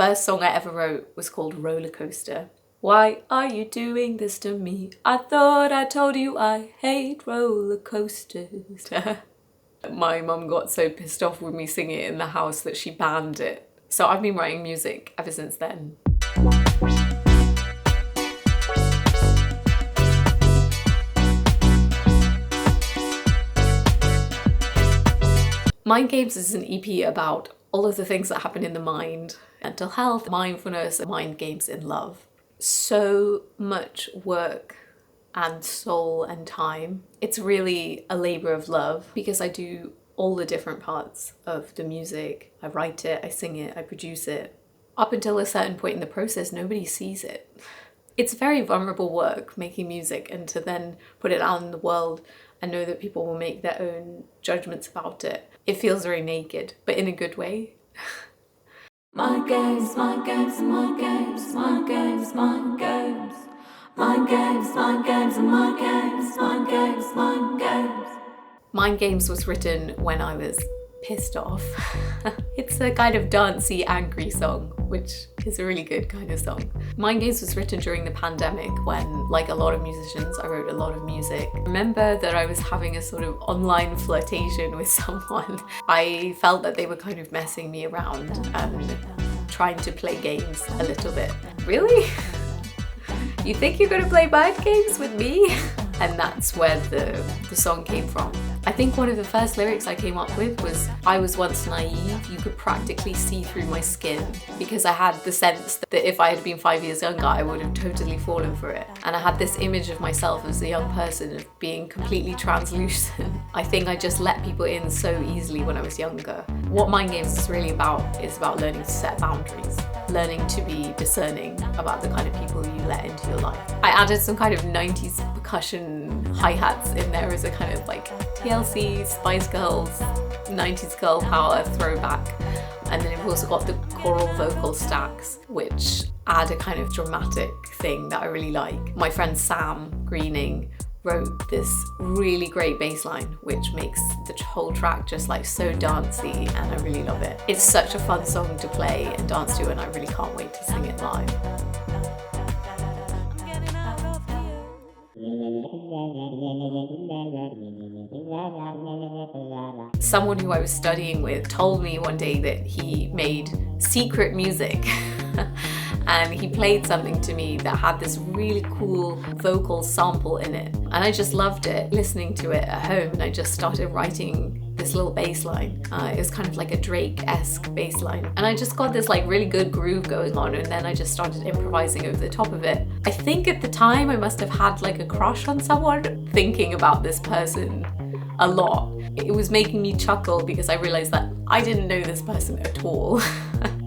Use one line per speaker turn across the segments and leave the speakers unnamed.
first song I ever wrote was called Roller Coaster. Why are you doing this to me? I thought I told you I hate roller coasters. My mum got so pissed off with me singing it in the house that she banned it. So I've been writing music ever since then. Mind Games is an EP about all of the things that happen in the mind. Mental health, mindfulness, and mind games in love. So much work and soul and time. It's really a labor of love because I do all the different parts of the music. I write it, I sing it, I produce it. Up until a certain point in the process, nobody sees it. It's very vulnerable work making music, and to then put it out in the world and know that people will make their own judgments about it. It feels very naked, but in a good way.
My games, my games, my games, my games, my games. My games, my games, my games, my games, my games.
Mind Games was written when I was pissed off. It's a kind of dancey, angry song, which is a really good kind of song. Mind Games was written during the pandemic when, like a lot of musicians, I wrote a lot of music. I remember that I was having a sort of online flirtation with someone. I felt that they were kind of messing me around and trying to play games a little bit. Really? You think you're gonna play mind games with me? And that's where the song came from. I think one of the first lyrics I came up with was, I was once naive, you could practically see through my skin, because I had the sense that if I had been 5 years younger, I would have totally fallen for it. And I had this image of myself as a young person of being completely translucent. I think I just let people in so easily when I was younger. What Mind Games is really about is about learning to set boundaries, learning to be discerning about the kind of people you let into your life. I added some kind of 90s percussion hi-hats in there as a kind of like TLC, Spice Girls, 90s girl power throwback. And then we've also got the choral vocal stacks, which add a kind of dramatic thing that I really like. My friend Sam Greening wrote this really great bass line, which makes the whole track just like so dancey, and I really love it. It's such a fun song to play and dance to, and I really can't wait to sing it live. Someone who I was studying with told me one day that he made secret music and he played something to me that had this really cool vocal sample in it, and I just loved it, listening to it at home, and I just started writing this little bass line. It was kind of like a Drake-esque bass line, and I just got this like really good groove going on, and then I just started improvising over the top of it. I think at the time I must have had like a crush on someone, thinking about this person a lot. It was making me chuckle because I realized that I didn't know this person at all.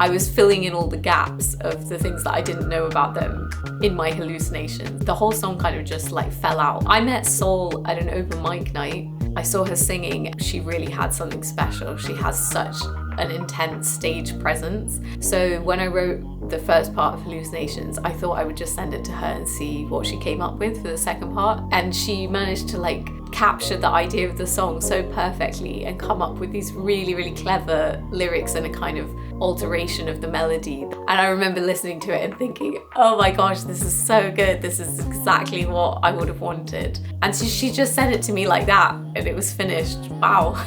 I was filling in all the gaps of the things that I didn't know about them in my hallucinations. The whole song kind of just like fell out. I met Soul at an open mic night. I saw her singing. She really had something special. She has such an intense stage presence. So when I wrote the first part of Hallucinations, I thought I would just send it to her and see what she came up with for the second part. And she managed to like capture the idea of the song so perfectly and come up with these really, really clever lyrics and a kind of alteration of the melody. And I remember listening to it and thinking, oh my gosh, this is so good. This is exactly what I would have wanted. And so she just sent it to me like that, and it was finished. Wow.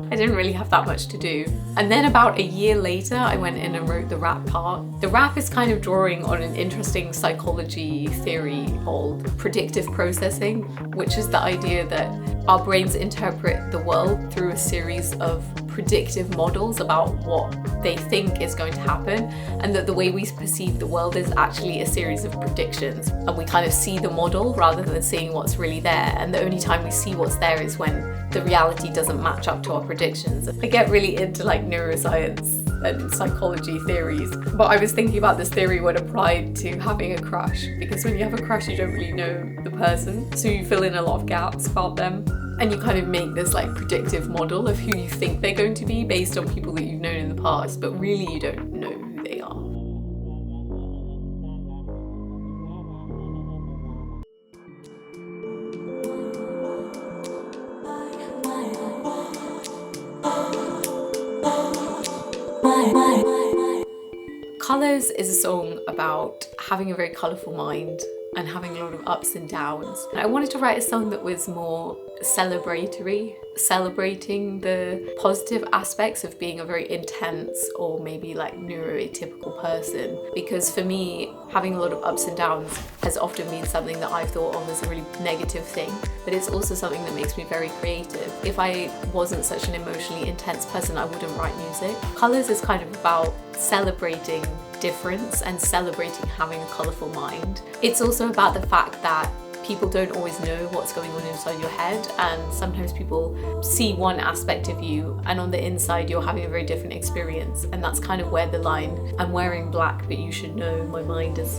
I didn't really have that much to do. And then about a year later, I went in and wrote the rap part. The rap is kind of drawing on an interesting psychology theory called predictive processing, which is the idea that our brains interpret the world through a series of predictive models about what they think is going to happen, and that the way we perceive the world is actually a series of predictions, and we kind of see the model rather than seeing what's really there, and the only time we see what's there is when the reality doesn't match up to our predictions. I get really into like neuroscience and psychology theories, but I was thinking about this theory when applied to having a crush, because when you have a crush you don't really know the person, so you fill in a lot of gaps about them. And you kind of make this like predictive model of who you think they're going to be based on people that you've known in the past, but really you don't know who they are. Colours is a song about having a very colourful mind and having a lot of ups and downs. I wanted to write a song that was more celebratory, celebrating the positive aspects of being a very intense or maybe like neuroatypical person. Because for me, having a lot of ups and downs has often been something that I've thought of as a really negative thing, but it's also something that makes me very creative. If I wasn't such an emotionally intense person, I wouldn't write music. Colours is kind of about celebrating difference and celebrating having a colourful mind. It's also about the fact that people don't always know what's going on inside your head, and sometimes people see one aspect of you and on the inside you're having a very different experience, and that's kind of where the line "I'm wearing black but you should know my mind is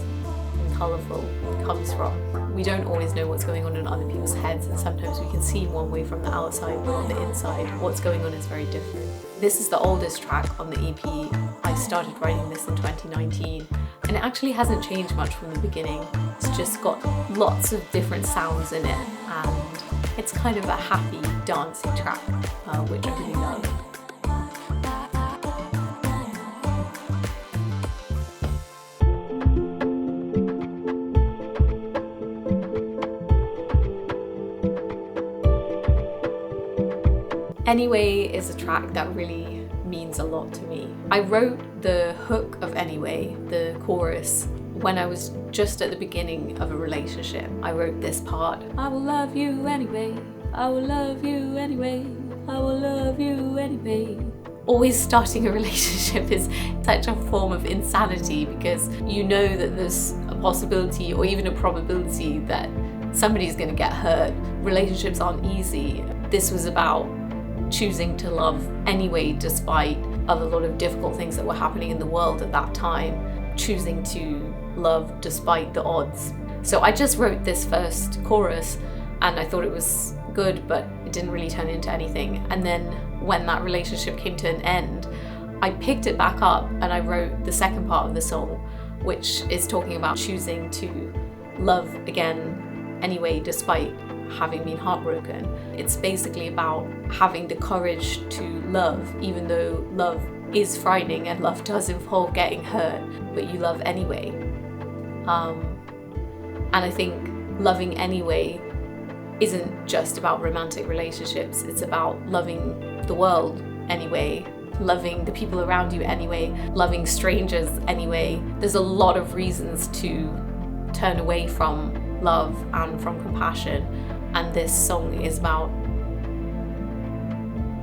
colourful" comes from. We don't always know what's going on in other people's heads, and sometimes we can see one way from the outside, but on the inside what's going on is very different. This is the oldest track on the EP. I started writing this in 2019, and it actually hasn't changed much from the beginning. It's just got lots of different sounds in it, and it's kind of a happy, dancey track, which I really love. Anyway is a track that really means a lot to me. I wrote the hook of Anyway, the chorus, when I was just at the beginning of a relationship. I wrote this part: I will love you anyway, I will love you anyway, I will love you anyway. Always starting a relationship is such a form of insanity, because you know that there's a possibility or even a probability that somebody's going to get hurt. Relationships aren't easy. This was about choosing to love anyway, despite of a lot of difficult things that were happening in the world at that time, choosing to love despite the odds. So I just wrote this first chorus and I thought it was good, but it didn't really turn into anything. And then when that relationship came to an end, I picked it back up and I wrote the second part of the song, which is talking about choosing to love again anyway, despite having been heartbroken. It's basically about having the courage to love, even though love is frightening and love does involve getting hurt, but you love anyway. And I think loving anyway isn't just about romantic relationships, it's about loving the world anyway, loving the people around you anyway, loving strangers anyway. There's a lot of reasons to turn away from love and from compassion, and this song is about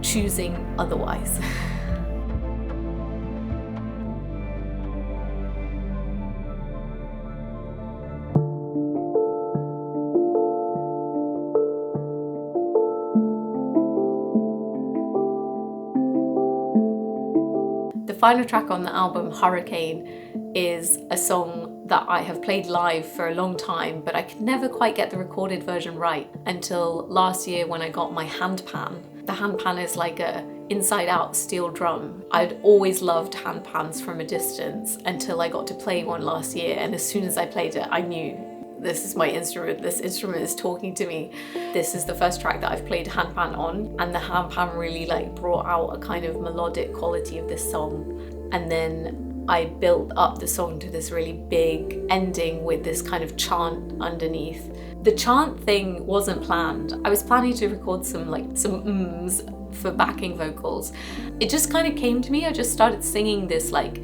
choosing otherwise. The final track on the album, Hurricane, is a song that I have played live for a long time, but I could never quite get the recorded version right until last year when I got my handpan. The handpan is like a inside-out steel drum. I'd always loved handpans from a distance until I got to play one last year, and as soon as I played it, I knew this is my instrument, this instrument is talking to me. This is the first track that I've played handpan on, and the handpan really brought out a kind of melodic quality of this song. And then I built up the song to this really big ending with this kind of chant underneath. The chant thing wasn't planned. I was planning to record some ums for backing vocals. It just kind of came to me. I just started singing this hey,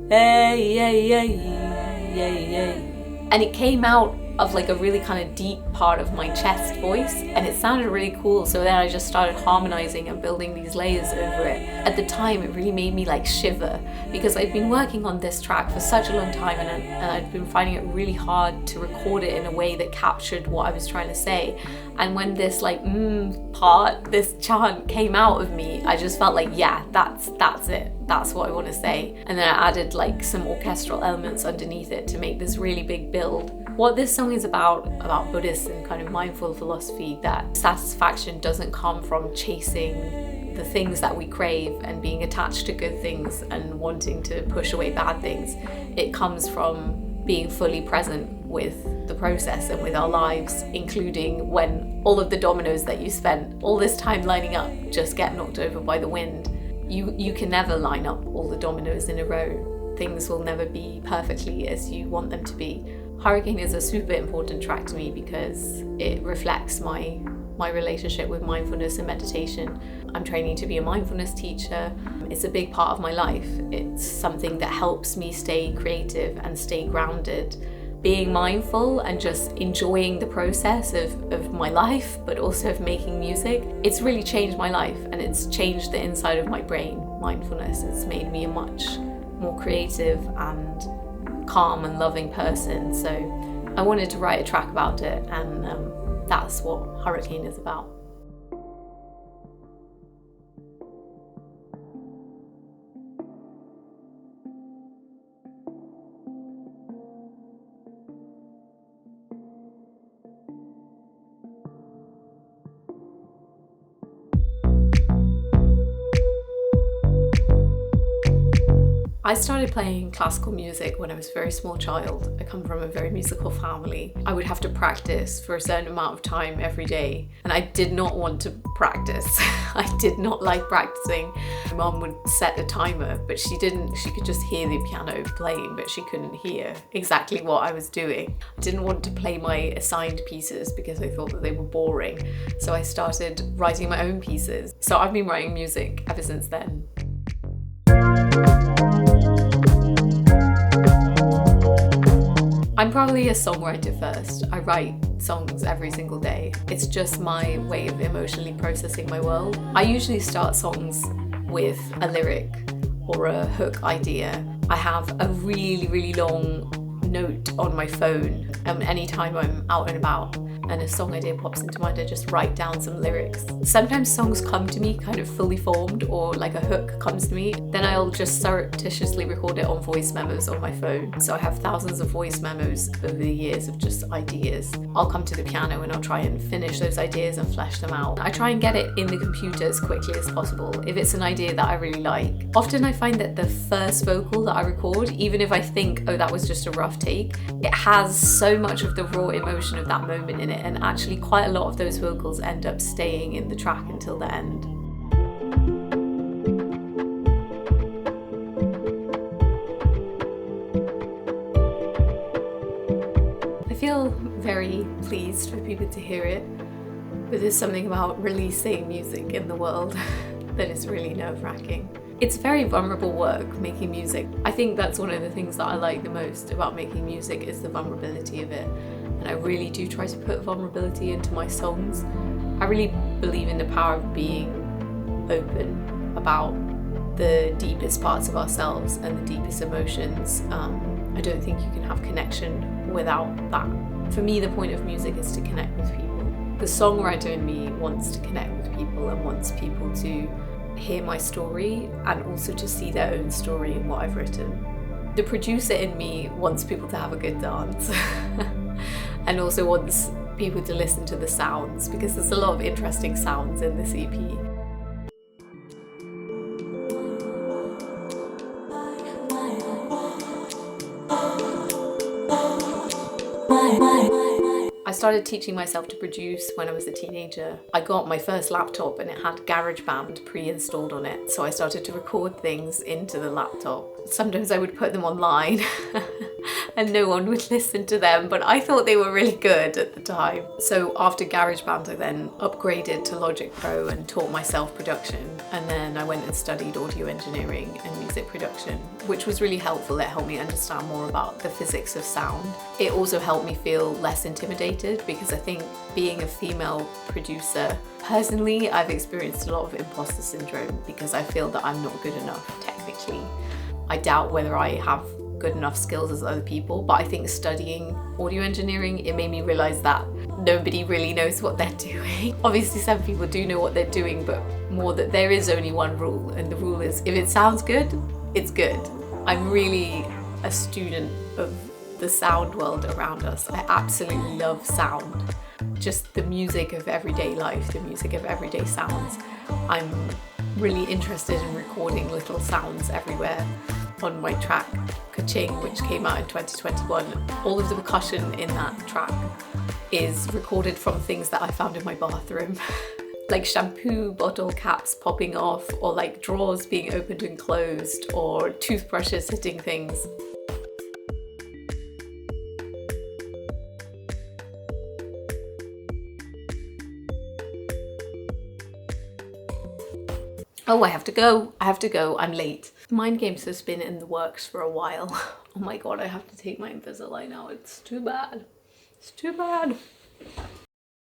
hey, hey, hey, hey. And it came out of a really kind of deep part of my chest voice, and it sounded really cool. So then I just started harmonizing and building these layers over it. At the time it really made me shiver, because I'd been working on this track for such a long time, and I'd been finding it really hard to record it in a way that captured what I was trying to say. And when this part, this chant came out of me, I just felt yeah, that's it, that's what I want to say. And then I added some orchestral elements underneath it to make this really big build. What this song is about Buddhist and kind of mindful philosophy, that satisfaction doesn't come from chasing the things that we crave and being attached to good things and wanting to push away bad things. It comes from being fully present with the process and with our lives, including when all of the dominoes that you spent all this time lining up just get knocked over by the wind. You can never line up all the dominoes in a row. things will never be perfectly as you want them to be. Hurricane is a super important track to me because it reflects my relationship with mindfulness and meditation. I'm training to be a mindfulness teacher. It's a big part of my life. It's something that helps me stay creative and stay grounded. Being mindful and just enjoying the process of my life, but also of making music, it's really changed my life, and it's changed the inside of my brain. Mindfulness has made me a much more creative and calm and loving person. So I wanted to write a track about it, and that's what Hurricane is about. I started playing classical music when I was a very small child. I come from a very musical family. I would have to practice for a certain amount of time every day, and I did not want to practice. I did not like practicing. My mum would set a timer, but she didn't. She could just hear the piano playing, but she couldn't hear exactly what I was doing. I didn't want to play my assigned pieces because I thought that they were boring. So I started writing my own pieces. So I've been writing music ever since then. I'm probably a songwriter first. I write songs every single day. It's just my way of emotionally processing my world. I usually start songs with a lyric or a hook idea. I have a really, really long note on my phone. Anytime I'm out and about and a song idea pops into mind, I just write down some lyrics. Sometimes songs come to me kind of fully formed, or like a hook comes to me. Then I'll just surreptitiously record it on voice memos on my phone. So I have thousands of voice memos over the years of just ideas. I'll come to the piano and I'll try and finish those ideas and flesh them out. I try and get it in the computer as quickly as possible if it's an idea that I really like. Often I find that the first vocal that I record, even if I think, oh, that was just a rough take, it has so much of the raw emotion of that moment in it, and actually quite a lot of those vocals end up staying in the track until the end. I feel very pleased for people to hear it, but there's something about releasing music in the world that is really nerve-wracking. It's very vulnerable work, making music. I think that's one of the things that I like the most about making music, is the vulnerability of it. And I really do try to put vulnerability into my songs. I really believe in the power of being open about the deepest parts of ourselves and the deepest emotions. I don't think you can have connection without that. For me, the point of music is to connect with people. The songwriter in me wants to connect with people and wants people to hear my story and also to see their own story in what I've written. The producer in me wants people to have a good dance and also wants people to listen to the sounds, because there's a lot of interesting sounds in this EP. I started teaching myself to produce when I was a teenager. I got my first laptop and it had GarageBand pre-installed on it, so I started to record things into the laptop. Sometimes I would put them online and no one would listen to them, but I thought they were really good at the time. So after GarageBand, I then upgraded to Logic Pro and taught myself production, and then I went and studied audio engineering and music production, which was really helpful. It helped me understand more about the physics of sound. It also helped me feel less intimidated, because I think being a female producer, personally, I've experienced a lot of imposter syndrome because I feel that I'm not good enough technically. I doubt whether I have good enough skills as other people, but I think studying audio engineering, it made me realize that nobody really knows what they're doing. Obviously some people do know what they're doing, but more that there is only one rule, and the rule is if it sounds good, it's good. I'm really a student of the sound world around us. I absolutely love sound. Just the music of everyday life, the music of everyday sounds. I'm really interested in recording little sounds everywhere. On my track, Ka-Ching, which came out in 2021, all of the percussion in that track is recorded from things that I found in my bathroom. like shampoo bottle caps popping off, or like drawers being opened and closed, or toothbrushes hitting things. Oh, I have to go. I have to go. I'm late. Mind games has been in the works for a while. Oh my god, I have to take my Invisalign now. It's too bad. It's too bad.